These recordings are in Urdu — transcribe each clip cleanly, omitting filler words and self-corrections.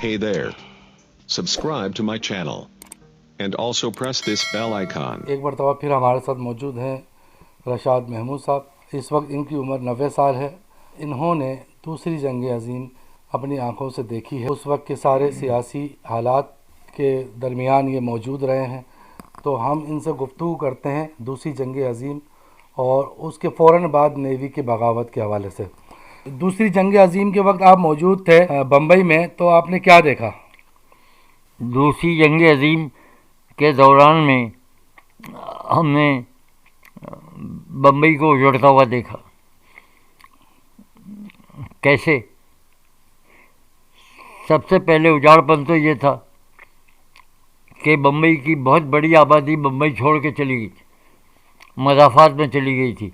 Hey there. Subscribe to my channel. And also press this bell icon. ایک مرتبہ پھر ہمارے ساتھ موجود ہیں رشاد محمود صاحب. اس وقت ان کی عمر 90 سال ہے. انہوں نے دوسری جنگ عظیم اپنی آنکھوں سے دیکھی ہے. اس وقت کے سارے سیاسی حالات کے درمیان یہ موجود رہے ہیں. تو ہم ان سے گفتگو کرتے ہیں دوسری جنگ عظیم اور اس کے فوراً بعد نیوی کی بغاوت کے حوالے سے. دوسری جنگ عظیم کے وقت آپ موجود تھے بمبئی میں، تو آپ نے کیا دیکھا؟ دوسری جنگ عظیم کے دوران میں ہم نے بمبئی کو اجڑتا ہوا دیکھا. کیسے؟ سب سے پہلے اجاڑ پن تو یہ تھا کہ بمبئی کی بہت بڑی آبادی بمبئی چھوڑ کے چلی گئی تھی، مضافات میں چلی گئی تھی.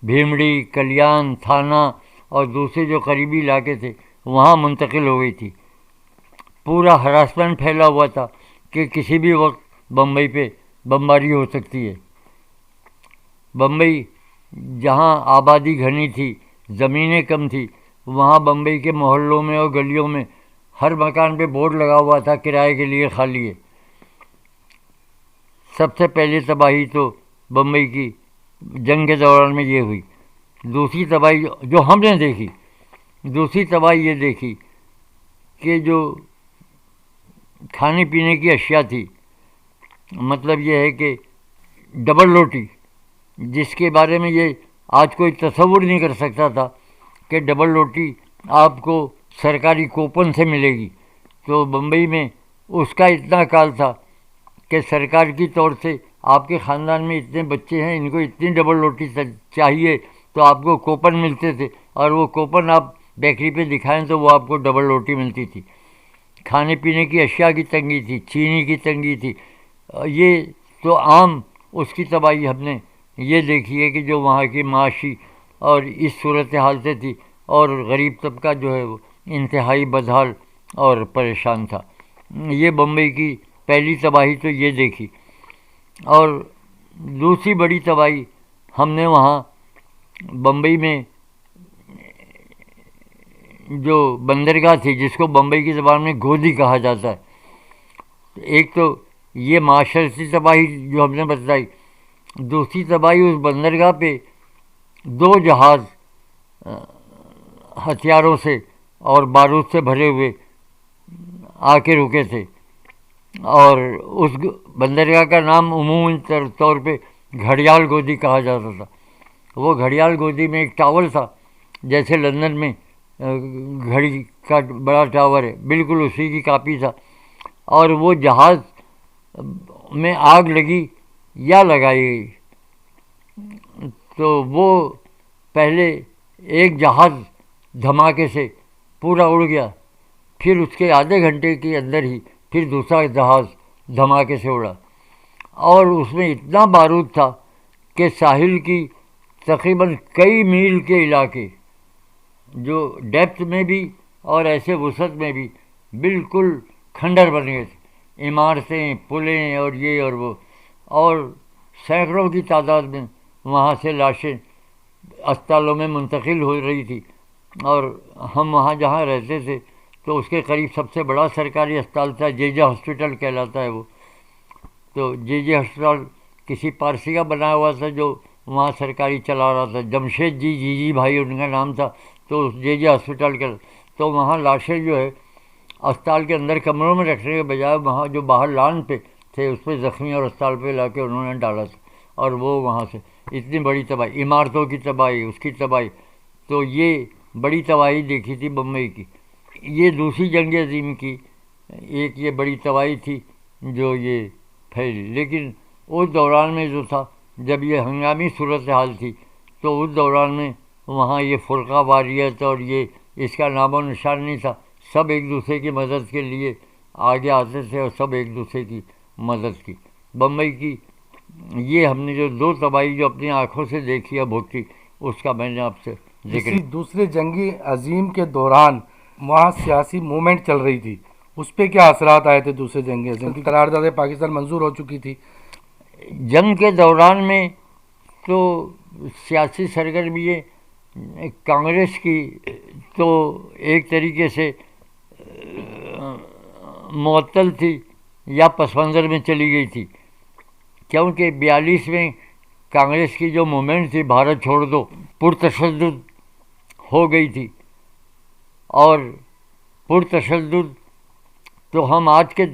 بھیمڑی، کلیان، تھانہ اور دوسرے جو قریبی علاقے تھے وہاں منتقل ہو گئی تھی. پورا ہراسمنٹ پھیلا ہوا تھا کہ کسی بھی وقت بمبئی پہ بمباری ہو سکتی ہے. بمبئی جہاں آبادی گھنی تھی، زمینیں کم تھی، وہاں بمبئی کے محلوں میں اور گلیوں میں ہر مکان پہ بورڈ لگا ہوا تھا کرائے کے لیے خالی ہے. سب سے پہلی تباہی تو بمبئی کی جنگ کے دوران میں یہ ہوئی. دوسری تباہی جو ہم نے دیکھی، دوسری تباہی یہ دیکھی کہ جو کھانے پینے کی اشیاء تھی، مطلب یہ ہے کہ ڈبل روٹی، جس کے بارے میں یہ آج کوئی تصور نہیں کر سکتا تھا کہ ڈبل روٹی آپ کو سرکاری کوپن سے ملے گی. تو بمبئی میں اس کا اتنا کال تھا کہ سرکار کی طور سے آپ کے خاندان میں اتنے بچے ہیں، ان کو اتنی ڈبل روٹی چاہیے، تو آپ کو کوپن ملتے تھے اور وہ کوپن آپ بیکری پہ دکھائیں تو وہ آپ کو ڈبل روٹی ملتی تھی. کھانے پینے کی اشیاء کی تنگی تھی، چینی کی تنگی تھی. یہ تو عام اس کی تباہی ہم نے یہ دیکھی ہے کہ جو وہاں کی معاشی اور اس صورتحال سے تھی، اور غریب طبقہ جو ہے وہ انتہائی بدحال اور پریشان تھا. یہ بمبئی کی پہلی تباہی تو یہ دیکھی. اور دوسری بڑی تباہی ہم نے وہاں بمبئی میں جو بندرگاہ تھی، جس کو بمبئی کی زبان میں گودی کہا جاتا ہے. ایک تو یہ معاشرتی تباہی جو ہم نے بتلائی. دوسری تباہی اس بندرگاہ پہ 2 جہاز ہتھیاروں سے اور بارود سے بھرے ہوئے آ کے رکے تھے، اور اس بندرگاہ کا نام عموماً طور پہ گھڑیال گودی کہا جاتا تھا. وہ گھڑیال گودی میں ایک ٹاور تھا، جیسے لندن میں گھڑی کا بڑا ٹاور ہے، بالکل اسی کی کاپی تھا. اور وہ جہاز میں آگ لگی یا لگائی گئی تو وہ پہلے ایک جہاز دھماکے سے پورا اڑ گیا، پھر اس کے آدھے گھنٹے کے اندر ہی پھر دوسرا جہاز دھماکے سے اڑا، اور اس میں اتنا بارود تھا کہ ساحل کی تقریباً کئی میل کے علاقے جو ڈیپتھ میں بھی اور ایسے وسعت میں بھی بالکل کھنڈر بن گئے تھے. عمارتیں، پلیں اور یہ اور وہ، اور سینکڑوں کی تعداد میں وہاں سے لاشیں اسپتالوں میں منتقل ہو رہی تھی. اور ہم وہاں جہاں رہتے تھے تو اس کے قریب سب سے بڑا سرکاری اسپتال تھا، جے جے ہاسپٹل کہلاتا ہے وہ. تو جے جے ہسپتال کسی پارسی کا بنایا ہوا تھا جو وہاں سرکاری چلا رہا تھا، جمشید جی بھائی ان کا نام تھا. تو جے جے ہاسپٹل کا، تو وہاں لاشیں جو ہے اسپتال کے اندر کمروں میں رکھنے کے بجائے وہاں جو باہر لان پہ تھے اس پہ زخمی اور اسپتال پہ لا کے انہوں نے ڈالا تھا. اور وہ وہاں سے اتنی بڑی تباہی، عمارتوں کی تباہی، اس کی تباہی. تو یہ بڑی تباہی دیکھی تھی بمبئی کی. یہ دوسری جنگ عظیم کی ایک یہ بڑی تباہی تھی جو یہ پھیلی. لیکن اس دوران میں جو تھا، جب یہ ہنگامی صورتحال تھی، تو اس دوران میں وہاں یہ فرقہ واریت اور یہ اس کا نام و نشان نہیں تھا. سب ایک دوسرے کی مدد کے لیے آگے آتے تھے اور سب ایک دوسرے کی مدد کی. بمبئی کی یہ ہم نے جو 2 تباہی جو اپنی آنکھوں سے دیکھی ہے بھوکی، اس کا میں نے آپ سے ذکر. دوسرے جنگی عظیم کے دوران وہاں سیاسی موومنٹ چل رہی تھی، اس پہ کیا اثرات آئے تھے دوسرے جنگی عظیم کی؟ قرارداد پاکستان منظور ہو چکی تھی. جنگ کے دوران میں تو سیاسی سرگرمی کانگریس کی تو ایک طریقے سے معطل تھی یا پس منظر میں چلی گئی تھی، کیونکہ 42 میں کانگریس کی جو موومنٹ تھی بھارت چھوڑ دو پرتشدد ہو گئی تھی، اور پرتشدد تو ہم آج کے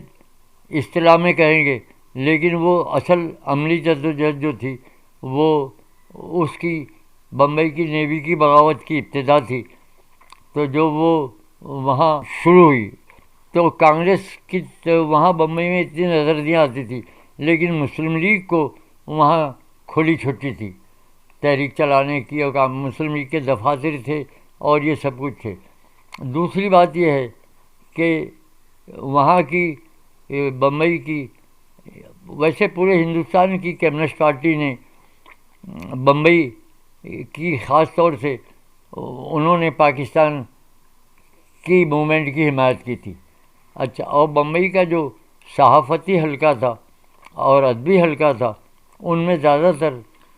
اصطلاح میں کہیں گے، لیکن وہ اصل عملی جدوجہد جو تھی وہ اس کی بمبئی کی نیوی کی بغاوت کی ابتدا تھی۔ تو جو وہ وہاں شروع ہوئی تو کانگریس کی تو وہاں بمبئی میں اتنی نظر نہیں آتی تھی، لیکن مسلم لیگ کو وہاں کھلی چھٹی تھی تحریک چلانے کی، اور مسلم لیگ کے دفاتر تھے اور یہ سب کچھ تھے۔ دوسری بات یہ ہے کہ وہاں کی بمبئی کی، ویسے پورے ہندوستان کی کمیونسٹ پارٹی نے بمبئی کی خاص طور سے انہوں نے پاکستان کی موومنٹ کی حمایت کی تھی۔ اچھا، اور بمبئی کا جو صحافتی حلقہ تھا اور ادبی حلقہ تھا ان میں زیادہ تر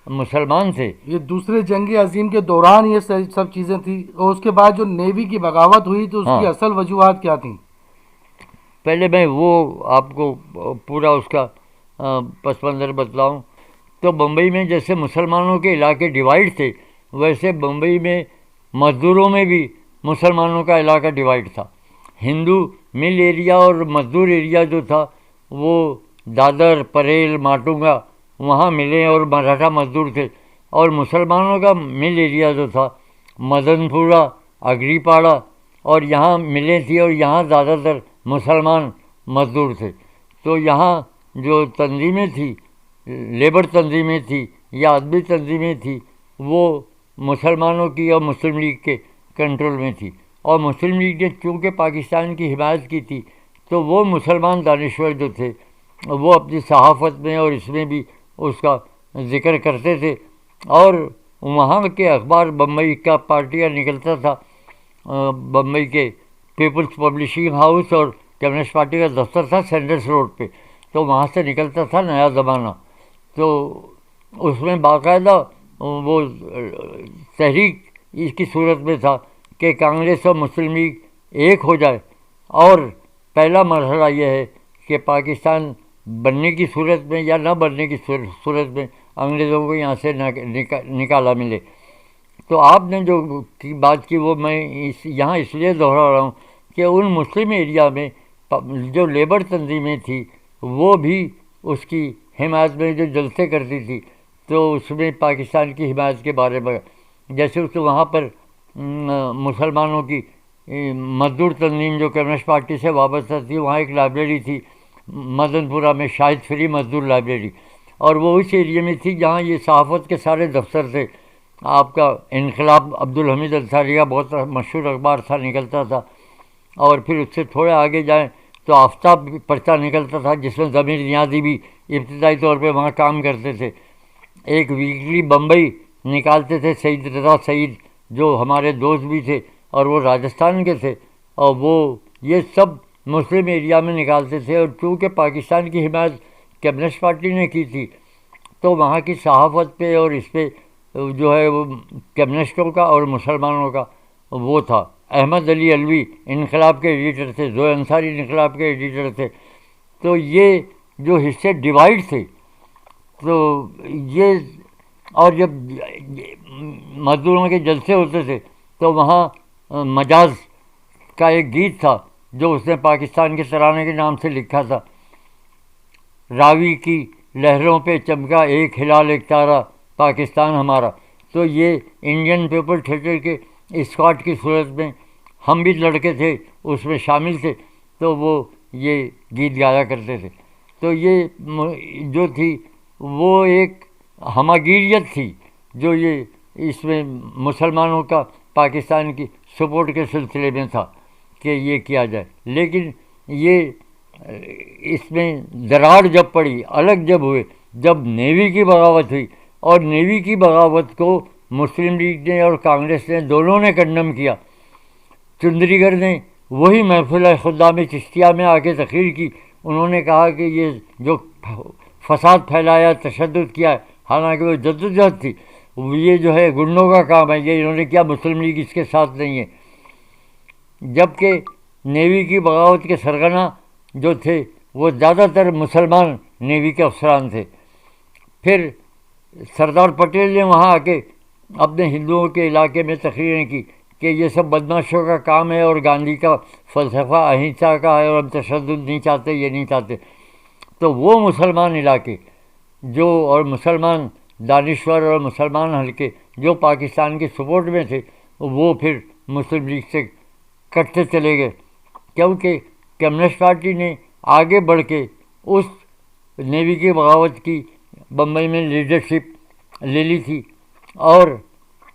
مسلمان تھے۔ یہ دوسرے جنگ عظیم کے دوران یہ سب چیزیں تھیں، اور اس کے بعد جو نیوی کی بغاوت ہوئی تو اس کی اصل وجوہات کیا تھیں؟ پہلے میں وہ آپ کو پورا اس کا پس منظر بتلاؤں تو بمبئی میں جیسے مسلمانوں کے علاقے ڈیوائڈ تھے، ویسے بمبئی میں مزدوروں میں بھی مسلمانوں کا علاقہ ڈیوائڈ تھا۔ ہندو مل ایریا اور مزدور ایریا جو تھا وہ دادر، پریل، ماٹونگا وہاں ملے اور مراٹھا مزدور تھے، اور مسلمانوں کا مل ایریا جو تھا مدن پورہ، اگری پاڑا اور یہاں ملیں تھی، اور یہاں زیادہ تر مسلمان مزدور تھے۔ تو یہاں جو تنظیمیں تھیں، لیبر تنظیمیں تھیں یا ادبی تنظیمیں تھیں، وہ مسلمانوں کی اور مسلم لیگ کے کنٹرول میں تھی، اور مسلم لیگ نے چونکہ پاکستان کی حمایت کی تھی تو وہ مسلمان دانشور جو تھے وہ اپنی صحافت میں اور اس میں بھی اس کا ذکر کرتے تھے، اور وہاں کے اخبار بمبئی کا پارٹی کا نکلتا تھا، بمبئی کے پیپلز پبلشنگ ہاؤس اور کمیونسٹ پارٹی کا دفتر تھا سینڈرس روڈ پہ، تو وہاں سے نکلتا تھا نیا زمانہ۔ تو اس میں باقاعدہ وہ تحریک اس کی صورت میں تھا کہ کانگریس اور مسلم لیگ ایک ہو جائے، اور پہلا مرحلہ یہ ہے کہ پاکستان بننے کی صورت میں یا نہ بننے کی صورت میں انگریزوں کو یہاں سے نکالا ملے۔ تو آپ نے جو بات کی وہ میں یہاں اس لیے دہرا رہا ہوں کہ ان مسلم ایریا میں جو لیبر تنظیمیں تھیں وہ بھی اس کی حمایت میں جو جلسے کرتی تھی، تو اس میں پاکستان کی حمایت کے بارے میں جیسے اس وہاں پر مسلمانوں کی مزدور تنظیم جو کمیونسٹ پارٹی سے وابستہ تھی، وہاں ایک لائبریری تھی مدن پورہ میں، شاہد فری مزدور لائبریری، اور وہ اس ایریے میں تھی جہاں یہ صحافت کے سارے دفتر تھے۔ آپ کا انقلاب عبدالحمید انصاری کا بہت مشہور اخبار تھا، نکلتا تھا، اور پھر اس سے تھوڑے آگے جائیں تو آفتاب پرچہ نکلتا تھا جس میں ضمیر نیازی بھی ابتدائی طور پہ وہاں کام کرتے تھے۔ ایک ویکلی بمبئی نکالتے تھے سعید رضا سعید جو ہمارے دوست بھی تھے اور وہ راجستھان کے تھے، اور وہ یہ سب مسلم ایریا میں نکالتے تھے، اور چونکہ پاکستان کی حمایت کمیونسٹ پارٹی نے کی تھی تو وہاں کی صحافت پہ اور اس پہ جو ہے وہ کمیونسٹوں کا اور مسلمانوں کا وہ تھا۔ احمد علی علوی انقلاب کے ایڈیٹر تھے، زوئے انصاری انقلاب کے ایڈیٹر تھے۔ تو یہ جو حصے ڈیوائڈ تھے، تو یہ اور جب مزدوروں کے جلسے ہوتے تھے تو وہاں مجاز کا ایک گیت تھا جو اس نے پاکستان کے ترانے کے نام سے لکھا تھا، راوی کی لہروں پہ چمکا ایک ہلال ایک تارا پاکستان ہمارا۔ تو یہ انڈین پیپل تھیٹر کے اسکواڈ کی صورت میں ہم بھی لڑکے تھے، اس میں شامل تھے، تو وہ یہ گیت گایا کرتے تھے۔ تو یہ جو تھی وہ ایک ہماگیریت تھی جو یہ اس میں مسلمانوں کا پاکستان کی سپورٹ کے سلسلے میں تھا کہ یہ کیا جائے، لیکن یہ اس میں دراڑ جب پڑی، الگ جب ہوئے، جب نیوی کی بغاوت ہوئی، اور نیوی کی بغاوت کو مسلم لیگ نے اور کانگریس نے دونوں نے کنڈم کیا۔ چندری گڑھ نے وہی محفل خدام چشتیہ میں آ کے تقریر کی، انہوں نے کہا کہ یہ جو فساد پھیلایا، تشدد کیا ہے، حالانکہ وہ جدوجہد تھی، یہ جو ہے گنڈوں کا کام ہے، یہ انہوں نے کیا، مسلم لیگ اس کے ساتھ نہیں ہے۔ جبکہ نیوی کی بغاوت کے سرغنہ جو تھے وہ زیادہ تر مسلمان نیوی کے افسران تھے۔ پھر سردار پٹیل نے وہاں آ کے اپنے ہندوؤں کے علاقے میں تقریریں کی کہ یہ سب بدماشوں کا کام ہے اور گاندھی کا فلسفہ اہنسا کا ہے اور ہم تشدد نہیں چاہتے، یہ نہیں چاہتے۔ تو وہ مسلمان علاقے جو اور مسلمان دانشور اور مسلمان حلقے جو پاکستان کے سپورٹ میں تھے، وہ پھر مسلم لیگ سے کٹتے چلے گئے، کیونکہ کمیونسٹ پارٹی نے آگے بڑھ کے اس نیوی کی بغاوت کی بمبئی میں لیڈرشپ لے لی تھی، اور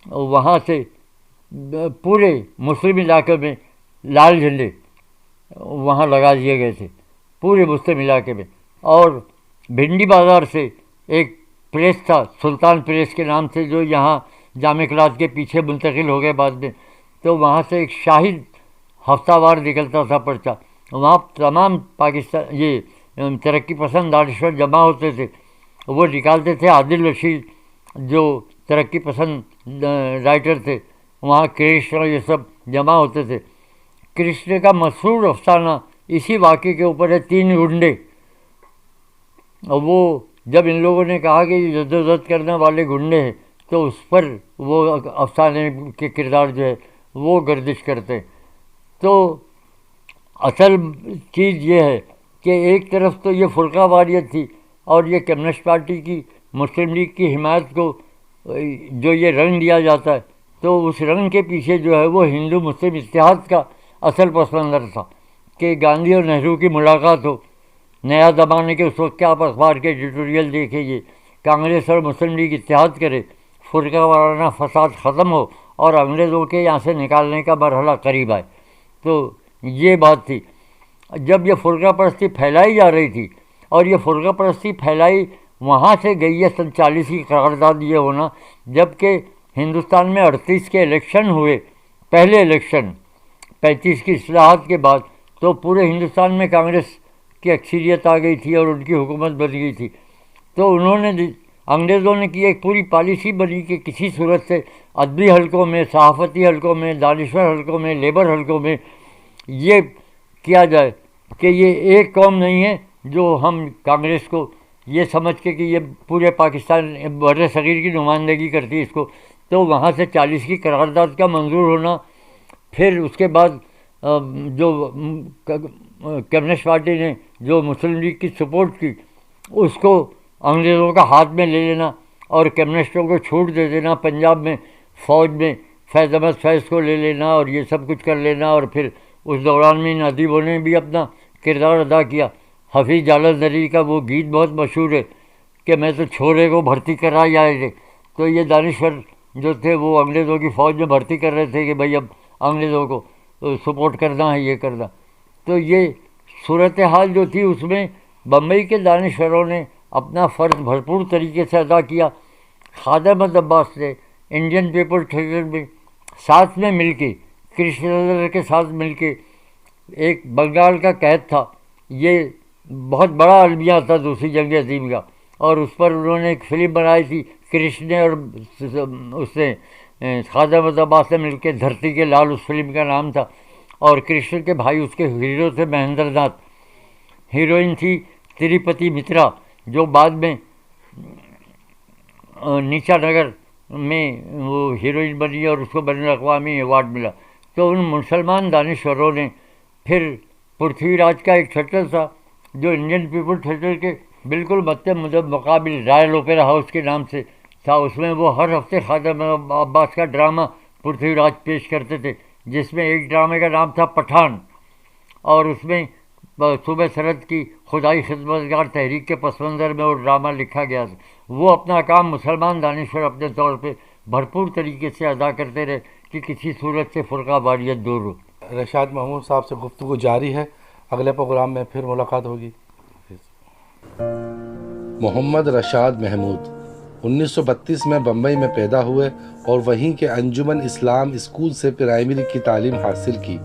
وہاں سے پورے مسلم علاقے میں لال جھنڈے وہاں لگا دیے گئے تھے، پورے مسلم علاقے میں۔ اور بھنڈی بازار سے ایک پریس تھا سلطان پریس کے نام سے، جو یہاں جامع کلاس کے پیچھے منتقل ہو گئے بعد میں، تو وہاں سے ایک شاہد ہفتہ وار نکلتا تھا پرچہ، وہاں تمام پاکستان یہ ترقی پسند دانشور جمع ہوتے تھے، وہ نکالتے تھے۔ عادل رشید جو ترقی پسند رائٹر تھے، وہاں کرشن یہ سب جمع ہوتے تھے۔ کرشن کا مشہور افسانہ اسی واقعے کے اوپر ہے، 3 گنڈے۔ اور وہ جب ان لوگوں نے کہا کہ یہ جدوجہد کرنے والے گنڈے ہیں، تو اس پر وہ افسانے کے کردار جو ہے وہ گردش کرتے۔ تو اصل چیز یہ ہے کہ ایک طرف تو یہ فرقہ واریت تھی، اور یہ کمیونسٹ پارٹی کی مسلم لیگ کی حمایت کو جو یہ رنگ دیا جاتا ہے، تو اس رنگ کے پیچھے جو ہے وہ ہندو مسلم اتحاد کا اصل پس منظر تھا کہ گاندھی اور نہرو کی ملاقات ہو، نیا زمانے کے اس وقت کے آپ اخبار کے ایڈیٹوریل دیکھیں، یہ کانگریس اور مسلم لیگ اتحاد کرے، فرقہ وارانہ فساد ختم ہو اور انگریزوں کے یہاں سے نکالنے کا مرحلہ قریب آئے۔ تو یہ بات تھی۔ جب یہ فرقہ پرستی پھیلائی جا رہی تھی، اور یہ فرقہ پرستی پھیلائی وہاں سے گئی ہے 47 کی قرارداد یہ ہونا، جب کہ ہندوستان میں 38 کے الیکشن ہوئے، پہلے الیکشن 35 کی اصلاحات کے بعد، تو پورے ہندوستان میں کانگریس کی اکثریت آ گئی تھی اور ان کی حکومت بن گئی تھی۔ تو انہوں نے انگریزوں نے کی ایک پوری پالیسی بنی کہ کسی صورت سے ادبی حلقوں میں، صحافتی حلقوں میں، دانشور حلقوں میں، لیبر حلقوں میں یہ کیا جائے کہ یہ ایک قوم نہیں ہے جو ہم کانگریس کو یہ سمجھ کے کہ یہ پورے پاکستان بر صغیر کی نمائندگی کرتی ہے اس کو۔ تو وہاں سے 40 کی قرارداد کا منظور ہونا، پھر اس کے بعد جو کمیونسٹ پارٹی نے جو مسلم لیگ کی سپورٹ کی، اس کو انگریزوں کا ہاتھ میں لے لینا اور کمیونسٹوں کو چھوٹ دے دینا، پنجاب میں فوج میں فیض احمد فیض کو لے لینا اور یہ سب کچھ کر لینا۔ اور پھر اس دوران میں ان ادیبوں نے بھی اپنا کردار ادا کیا۔ حفیظ جالندھری کا وہ گیت بہت مشہور ہے کہ میں تو چھورے کو بھرتی کرا جائے، تو یہ دانشور جو تھے وہ انگریزوں کی فوج میں بھرتی کر رہے تھے کہ بھائی اب انگریزوں کو سپورٹ کرنا ہے، یہ کرنا۔ تو یہ صورتحال جو تھی اس میں بمبئی کے دانشوروں نے اپنا فرض بھرپور طریقے سے ادا کیا۔ خواجہ احمد عباس نے انڈین پیپل تھیٹر میں ساتھ میں مل کے، کرشن کے ساتھ مل کے، ایک بنگال کا قید تھا، یہ بہت بڑا المیہ تھا دوسری جنگ عظیم کا، اور اس پر انہوں نے ایک فلم بنائی تھی کرشن اور اس نے خواجہ احمد عباس سے مل کے، دھرتی کے لال اس فلم کا نام تھا۔ اور کرشن کے بھائی اس کے ہیرو تھے مہندر ناتھ، ہیروئن تھی تریپتی مترا جو بعد میں نیچا نگر میں وہ ہیروئن بنی اور اس کو بین الاقوامی ایوارڈ ملا۔ تو ان مسلمان دانشوروں نے پھر پرتھوی راج کا ایک تھیٹر تھا جو انڈین پیپل تھیٹر کے بالکل مقابل رائل اوپیرا ہاؤس کے نام سے تھا، اس میں وہ ہر ہفتے خواجہ عباس کا ڈرامہ پرتھوی راج پیش کرتے تھے، جس میں ایک ڈرامے کا نام تھا پٹھان، اور اس میں صوبہ سرحد کی خدائی خدمتگار تحریک کے پس منظر میں وہ ڈرامہ لکھا گیا تھا۔ وہ اپنا کام مسلمان دانشور اپنے طور پہ بھرپور طریقے سے ادا کرتے رہے کہ کسی صورت سے فرقہ واریت دور ہو۔ رشاد محمود صاحب سے گفتگو جاری ہے، اگلے پروگرام میں پھر ملاقات ہوگی۔ محمد رشاد محمود 1932 میں بمبئی میں پیدا ہوئے اور وہیں کے انجمن اسلام اسکول سے پرائمری کی تعلیم حاصل کی۔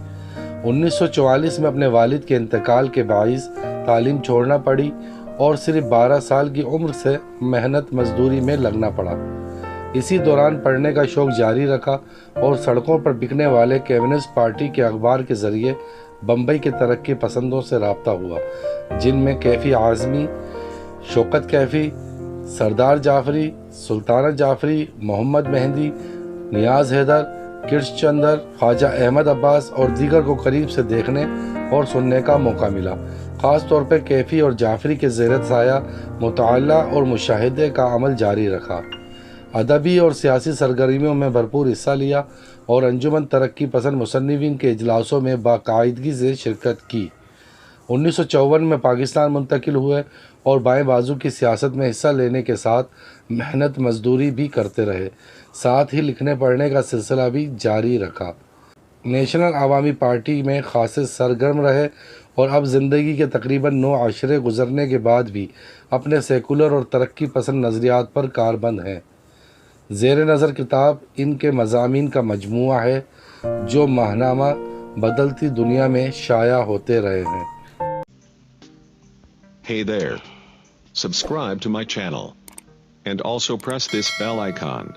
1944 میں اپنے والد کے انتقال کے باعث تعلیم چھوڑنا پڑی اور صرف 12 سال کی عمر سے محنت مزدوری میں لگنا پڑا۔ اسی دوران پڑھنے کا شوق جاری رکھا اور سڑکوں پر بکنے والے کمیونسٹ پارٹی کے اخبار کے ذریعے بمبئی کے ترقی پسندوں سے رابطہ ہوا، جن میں کیفی اعظمی، شوکت کیفی، سردار جعفری، سلطانہ جعفری، محمد مہدی، نیاز حیدر، کرش چندر، خواجہ احمد عباس اور دیگر کو قریب سے دیکھنے اور سننے کا موقع ملا۔ خاص طور پر کیفی اور جعفری کے زیر سایہ مطالعہ اور مشاہدے کا عمل جاری رکھا، ادبی اور سیاسی سرگرمیوں میں بھرپور حصہ لیا اور انجمن ترقی پسند مصنفین کے اجلاسوں میں باقاعدگی سے شرکت کی۔ 1954 میں پاکستان منتقل ہوئے اور بائیں بازو کی سیاست میں حصہ لینے کے ساتھ محنت مزدوری بھی کرتے رہے، ساتھ ہی لکھنے پڑھنے کا سلسلہ بھی جاری رکھا۔ نیشنل عوامی پارٹی میں خاصے سرگرم رہے اور اب زندگی کے تقریباً 9 عشرے گزرنے کے بعد بھی اپنے سیکولر اور ترقی پسند نظریات پر کاربند ہیں۔ زیر نظر کتاب ان کے مضامین کا مجموعہ ہے جو ماہنامہ بدلتی دنیا میں شائع ہوتے رہے ہیں۔ Hey there. Subscribe to my channel. And also press this bell icon,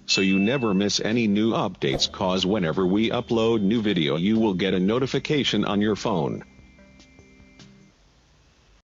so you never miss any new updates, cause whenever we upload new video you will get a notification on your phone.